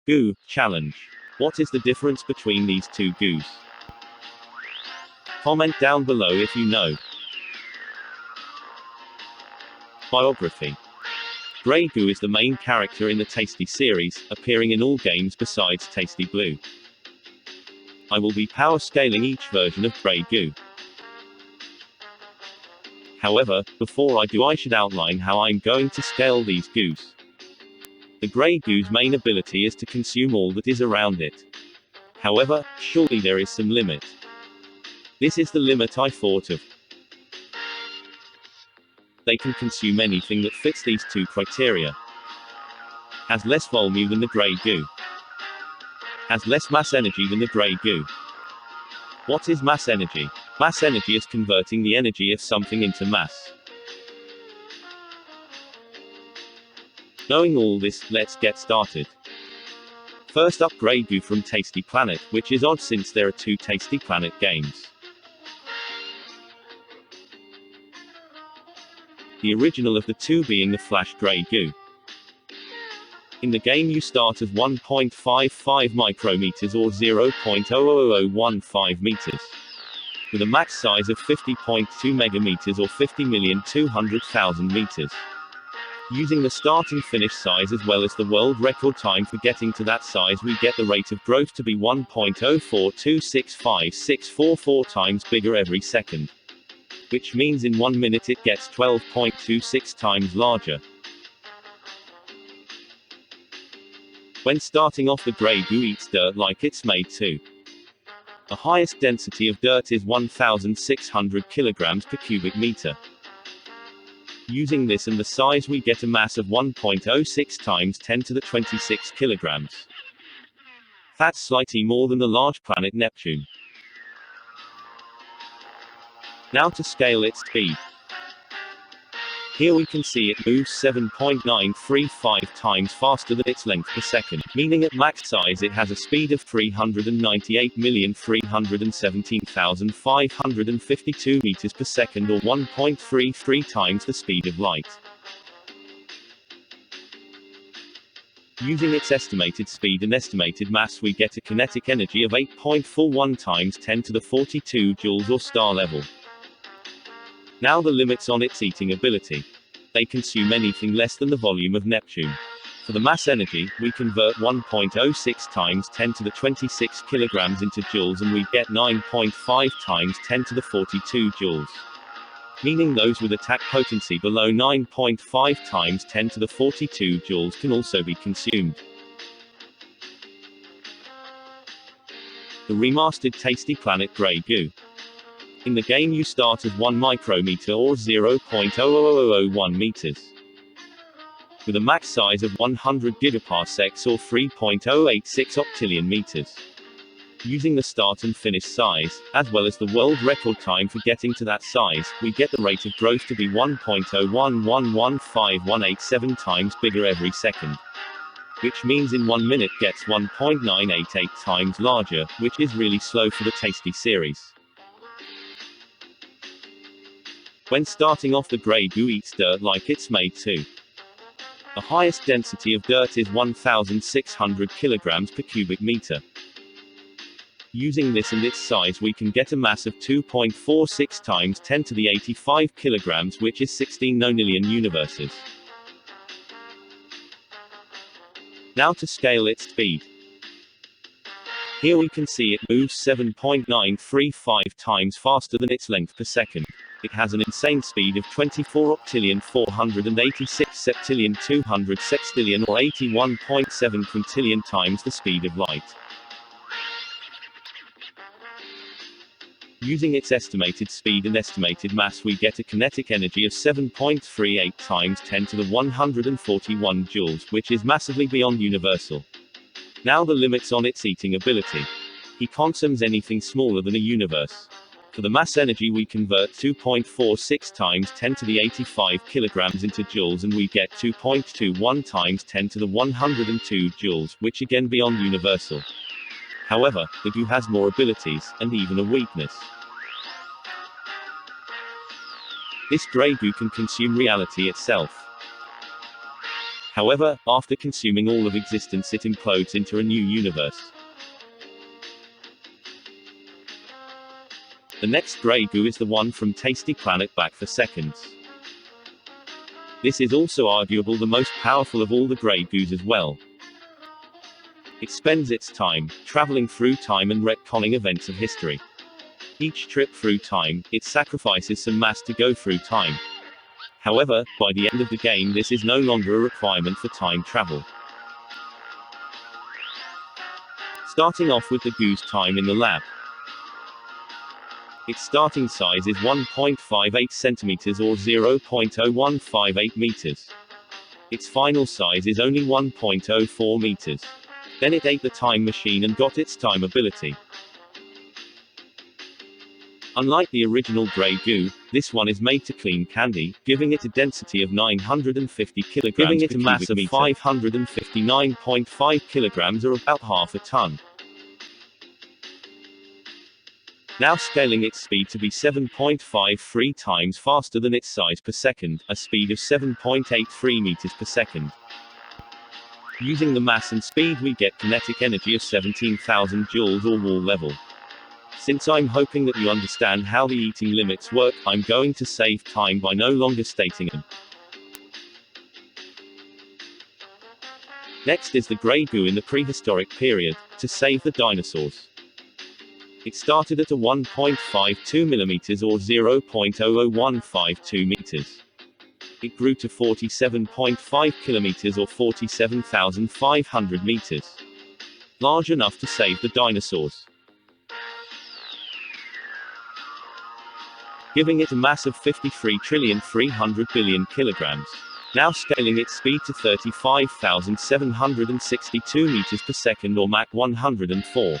Goo challenge. What is the difference between these two goos? Comment down below if you know. Biography. Grey Goo is the main character in the Tasty series, appearing in all games besides Tasty Blue. I will be power scaling each version of Grey Goo. However, before I do I should outline how I'm going to scale these goos. The Grey Goo's main ability is to consume all that is around it. However, surely there is some limit. This is the limit I thought of. They can consume anything that fits these two criteria. Has less volume than the Grey Goo. Has less mass energy than the Grey Goo. What is mass energy? Mass energy is converting the energy of something into mass. Knowing all this, let's get started. First up, Grey Goo from Tasty Planet, which is odd since there are two Tasty Planet games. The original of the two being the Flash Grey Goo. In the game you start as 1.55 micrometers or 0.00015 meters. With a max size of 50.2 megameters or 50,200,000 meters. Using the start and finish size as well as the world record time for getting to that size, we get the rate of growth to be 1.04265644 times bigger every second. Which means in 1 minute it gets 12.26 times larger. When starting off, the Grey Goo eats dirt like it's made to. The highest density of dirt is 1,600 kilograms per cubic meter. Using this and the size, we get a mass of 1.06 times 10 to the 26 kilograms. That's slightly more than the large planet Neptune. Now to scale its speed. Here we can see it moves 7.935 times faster than its length per second, meaning at max size it has a speed of 398,317,552 meters per second or 1.33 times the speed of light. Using its estimated speed and estimated mass, we get a kinetic energy of 8.41 times 10 to the 42 joules or star level. Now the limits on its eating ability. They consume anything less than the volume of Neptune. For the mass energy, we convert 1.06 times 10 to the 26 kilograms into joules and we get 9.5 times 10 to the 42 joules. Meaning those with attack potency below 9.5 times 10 to the 42 joules can also be consumed. The remastered Tasty Planet Grey Goo. In the game you start as 1 micrometer or 0.00001 meters. With a max size of 100 gigaparsecs or 3.086 octillion meters. Using the start and finish size, as well as the world record time for getting to that size, we get the rate of growth to be 1.0115187 times bigger every second. Which means in 1 minute gets 1.988 times larger, which is really slow for the Tasty series. When starting off, the Grey Goo eats dirt like it's made to. The highest density of dirt is 1,600 kilograms per cubic meter. Using this and its size, we can get a mass of 2.46 times 10 to the 85 kilograms, which is 16 nonillion universes. Now to scale its speed. Here we can see it moves 7.935 times faster than its length per second. It has an insane speed of 24 octillion 486 septillion 200 sextillion or 81.7 quintillion times the speed of light. Using its estimated speed and estimated mass, we get a kinetic energy of 7.38 times 10 to the 141 joules, which is massively beyond universal. Now the limits on its eating ability. He consumes anything smaller than a universe. For the mass energy, we convert 2.46 times 10 to the 85 kilograms into joules and we get 2.21 times 10 to the 102 joules, which again beyond universal. However, the Goo has more abilities, and even a weakness. This Grey Goo can consume reality itself. However, after consuming all of existence it implodes into a new universe. The next Grey Goo is the one from Tasty Planet Back for Seconds. This is also arguable the most powerful of all the Grey Goos as well. It spends its time traveling through time and retconning events of history. Each trip through time, it sacrifices some mass to go through time. However, by the end of the game this is no longer a requirement for time travel. Starting off with the Goo's time in the lab. Its starting size is 1.58 centimeters or 0.0158 meters. Its final size is only 1.04 meters. Then it ate the time machine and got its time ability. Unlike the original Grey Goo, this one is made to clean candy, giving it a density of 950 kilograms, giving it a mass of 559.5 kilograms or about half a ton. Now scaling its speed to be 7.53 times faster than its size per second, a speed of 7.83 meters per second. Using the mass and speed we get kinetic energy of 17,000 joules or wall level. Since I'm hoping that you understand how the eating limits work, I'm going to save time by no longer stating them. Next is the Grey Goo in the prehistoric period, to save the dinosaurs. It started at a 1.52 millimeters or 0.00152 meters. It grew to 47.5 kilometers or 47,500 meters. Large enough to save the dinosaurs. Giving it a mass of 53,300,000,000,000 kilograms. Now scaling its speed to 35,762 meters per second or Mach 104.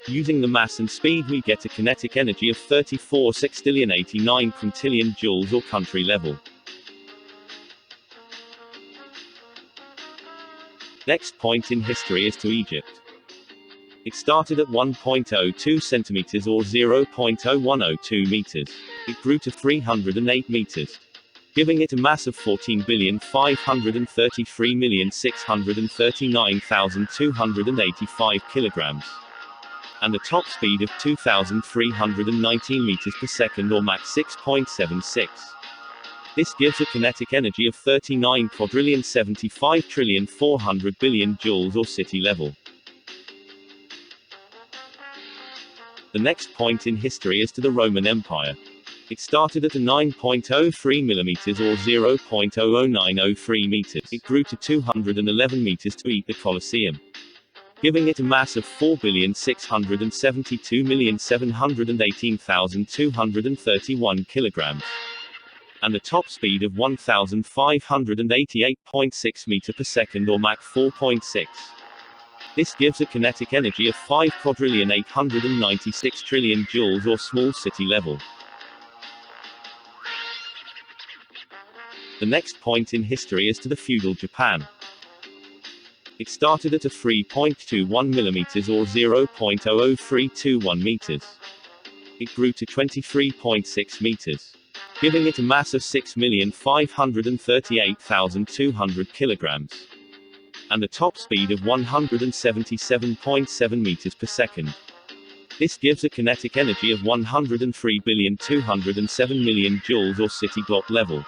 Using the mass and speed we get a kinetic energy of 34,689 quintillion joules or country level. Next point in history is to Egypt. It started at 1.02 centimeters or 0.0102 meters. It grew to 308 meters. Giving it a mass of 14,533,639,285 kilograms. And a top speed of 2,319 meters per second or Mach 6.76. This gives a kinetic energy of 39,75,400,000,000,000 joules or city level. The next point in history is to the Roman Empire. It started at a 9.03 millimeters or 0.00903 meters. It grew to 211 meters to eat the Colosseum. Giving it a mass of 4,672,718,231 kilograms. And a top speed of 1,588.6 meter per second or Mach 4.6. This gives a kinetic energy of 5,896,000,000,000,000 joules or small city level. The next point in history is to the Feudal Japan. It started at a 3.21 millimeters or 0.00321 meters. It grew to 23.6 meters. Giving it a mass of 6,538,200 kilograms. And a top speed of 177.7 meters per second. This gives a kinetic energy of 103,207,000,000 joules or city block level.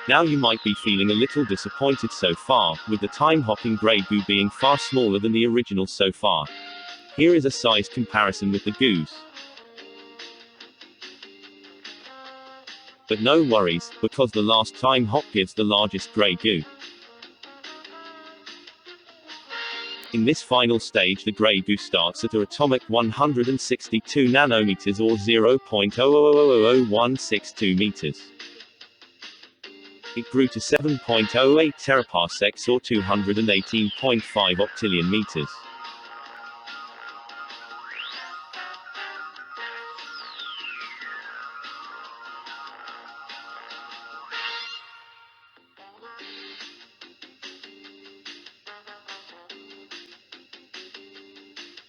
Now you might be feeling a little disappointed so far, with the time-hopping Grey Goo being far smaller than the original so far. Here is a size comparison with the Goos. But no worries, because the last time hop gives the largest Grey Goo. In this final stage the Grey Goo starts at an atomic 162 nanometers or 0.0000162 meters. It grew to 7.08 teraparsecs or 218.5 octillion meters.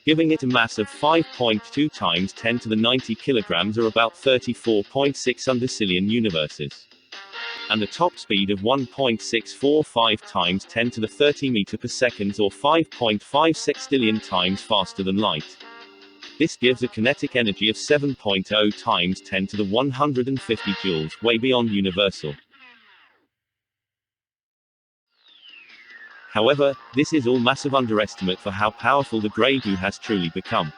Giving it a mass of 5.2 times 10 to the 90 kilograms or about 34.6 undecillion universes. and a top speed of 1.645 times 10 to the 30 meter per second, or 5.5 sextillion times faster than light. This gives a kinetic energy of 7.0 times 10 to the 150 joules, way beyond universal. However, this is all massive underestimate for how powerful the Grey Goo has truly become.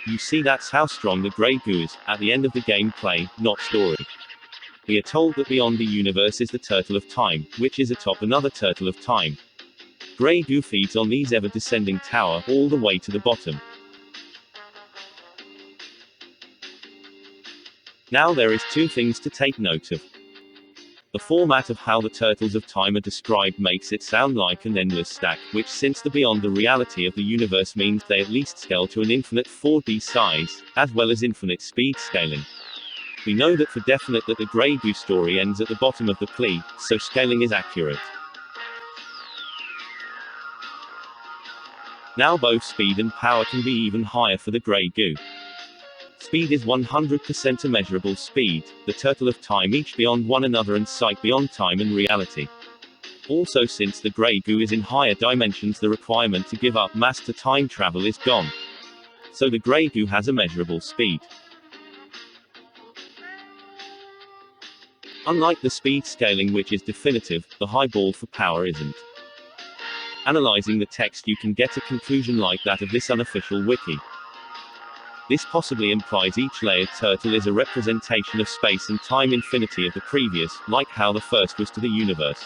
You see, that's how strong the Grey Goo is, at the end of the gameplay, not story. We are told that beyond the universe is the Turtle of Time, which is atop another Turtle of Time. Grey Goo feeds on these ever-descending tower, all the way to the bottom. Now there is two things to take note of. The format of how the Turtles of Time are described makes it sound like an endless stack, which, since the beyond the reality of the universe, means they at least scale to an infinite 4D size, as well as infinite speed scaling. We know that for definite that the Grey Goo story ends at the bottom of the plea, so scaling is accurate. Now both speed and power can be even higher for the Grey Goo. Speed is 100% immeasurable speed, the Turtle of Time each beyond one another and sight beyond time and reality. Also, since the Grey Goo is in higher dimensions, the requirement to give up mass to time travel is gone. So the Grey Goo has immeasurable speed. Unlike the speed scaling, which is definitive, the highball for power isn't. Analyzing the text, you can get a conclusion like that of this unofficial wiki. This possibly implies each layered turtle is a representation of space and time infinity of the previous, like how the first was to the universe.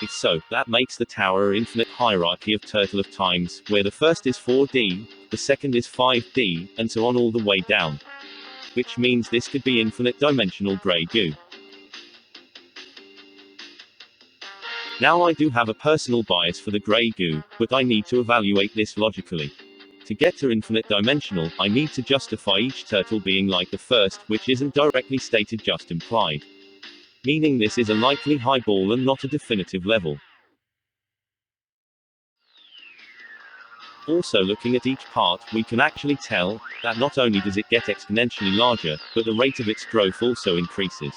If so, that makes the tower an infinite hierarchy of Turtle of Times, where the first is 4D, the second is 5D, and so on all the way down. Which means this could be infinite dimensional Grey Goo. Now, I do have a personal bias for the Grey Goo, but I need to evaluate this logically. To get to infinite dimensional, I need to justify each turtle being like the first, which isn't directly stated, just implied. Meaning this is a likely highball and not a definitive level. Also, looking at each part, we can actually tell that not only does it get exponentially larger, but the rate of its growth also increases.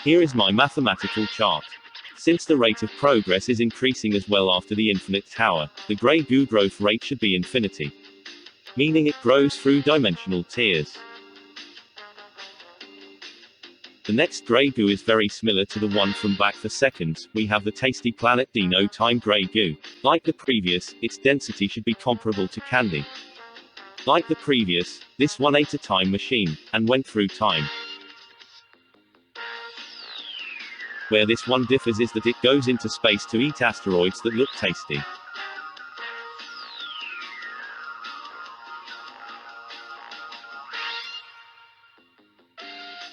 Here is my mathematical chart. Since the rate of progress is increasing as well after the infinite tower, the Grey Goo growth rate should be infinity. Meaning it grows through dimensional tiers. The next Grey Goo is very similar to the one from back for seconds. We have the tasty Planet Dino Time Grey Goo. Like the previous, its density should be comparable to candy. Like the previous, this one ate a time machine, and went through time. Where this one differs is that it goes into space to eat asteroids that look tasty.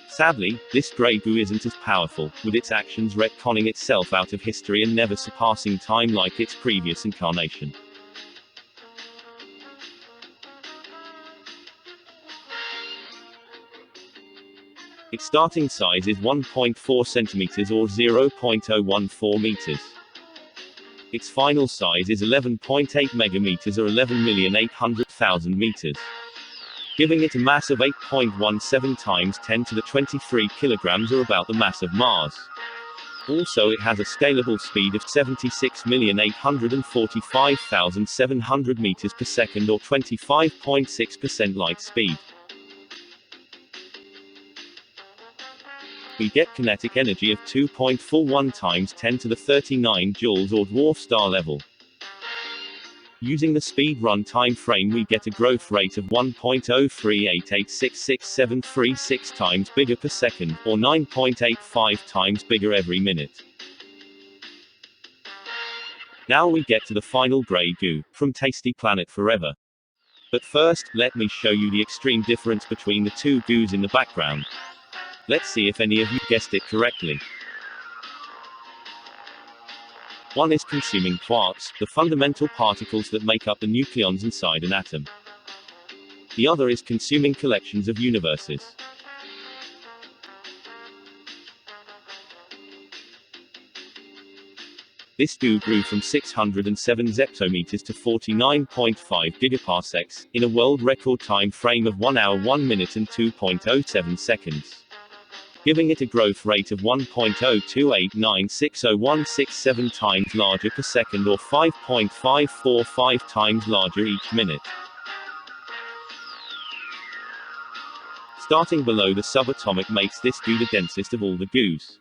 Sadly, this Grey Goo isn't as powerful, with its actions retconning itself out of history and never surpassing time like its previous incarnation. Its starting size is 1.4 centimeters or 0.014 meters. Its final size is 11.8 megameters or 11,800,000 meters. Giving it a mass of 8.17 times 10 to the 23 kilograms, or about the mass of Mars. Also, it has a scalable speed of 76,845,700 meters per second or 25.6% light speed. We get kinetic energy of 2.41 times 10 to the 39 joules or dwarf star level. Using the speed run time frame, we get a growth rate of 1.038866736 times bigger per second, or 9.85 times bigger every minute. Now we get to the final Grey Goo, from Tasty Planet Forever. But first, let me show you the extreme difference between the two goos in the background. Let's see if any of you guessed it correctly. One is consuming quarks, the fundamental particles that make up the nucleons inside an atom. The other is consuming collections of universes. This goo grew from 607 zeptometers to 49.5 gigaparsecs, in a world record time frame of 1 hour 1 minute and 2.07 seconds. giving it a growth rate of 1.02896016 times larger per second or 5.545 times larger each minute. Starting below the subatomic makes this goo the densest of all the goos,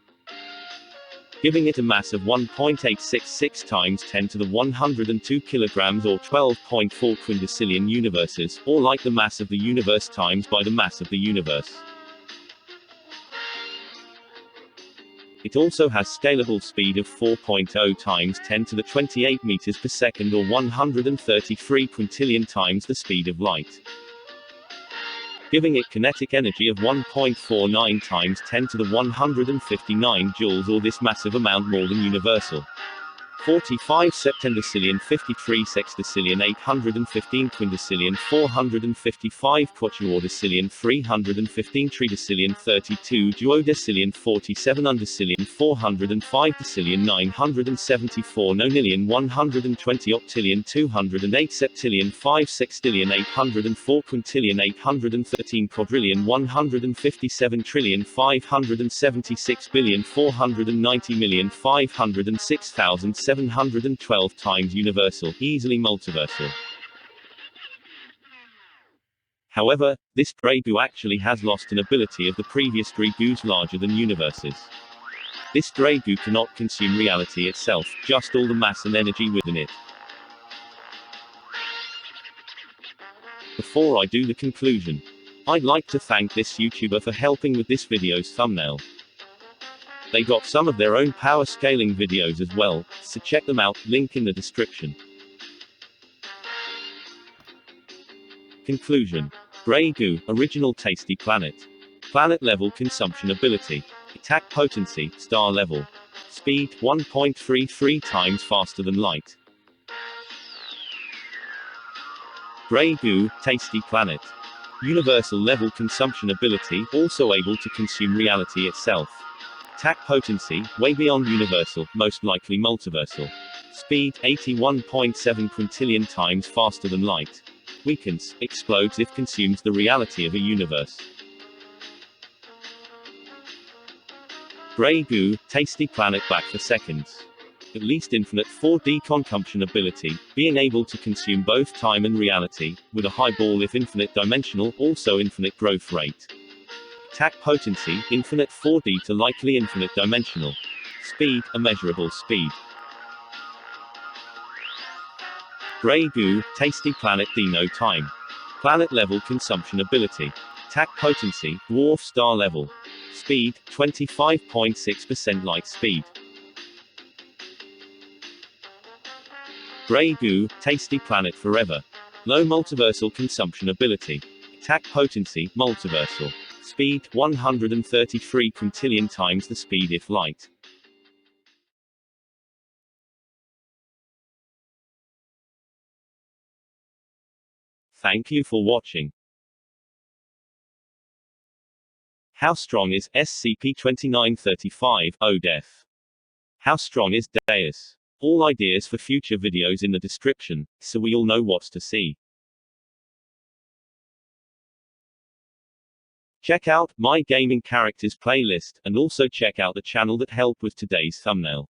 giving it a mass of 1.866 times 10 to the 102 kilograms or 12.4 quintillion universes, or like the mass of the universe times by the mass of the universe. It also has scalable speed of 4.0 times 10 to the 28 meters per second or 133 quintillion times the speed of light, giving it kinetic energy of 1.49 times 10 to the 159 joules or this massive amount more than universal. 45 septendecillion 53 sextillion 815 quintillion 455 quatuordecillion 315 tridecillion 32 duodecillion 47 undecillion 405 decillion 974 nonillion 120 octillion 208 septillion 5 sextillion 804 quintillion 813 quadrillion 157 trillion 576 billion 490 million 506,712 times universal, easily multiversal. However, this Grey Goo actually has lost an ability of the previous Grey Goos larger than universes. This Grey Goo cannot consume reality itself, just all the mass and energy within it. Before I do the conclusion, I'd like to thank this YouTuber for helping with this video's thumbnail. They got some of their own power scaling videos as well, so check them out, link in the description. Conclusion. Grey Goo, original tasty planet. Planet level consumption ability. Attack potency, star level. Speed, 1.33 times faster than light. Grey Goo, tasty planet. Universal level consumption ability, also able to consume reality itself. Attack potency, way beyond universal, most likely multiversal. Speed, 81.7 quintillion times faster than light. Weakens, explodes if consumes the reality of a universe. Grey Goo, tasty planet back for seconds. At least infinite 4D consumption ability, being able to consume both time and reality, with a high ball if infinite dimensional, also infinite growth rate. Attack potency, infinite 4D to likely infinite dimensional. Speed, immeasurable speed. Grey Goo, tasty planet Dino time. Planet level consumption ability. Attack potency, dwarf star level. Speed, 25.6% light speed. Grey Goo, tasty planet forever. Low multiversal consumption ability. Attack potency, multiversal. Speed, 133 quintillion times the speed if light. Thank you for watching. How strong is SCP-2935, ODEF? How strong is Deus? All ideas for future videos in the description, so we all know what's to see. Check out my gaming characters playlist, and also check out the channel that helped with today's thumbnail.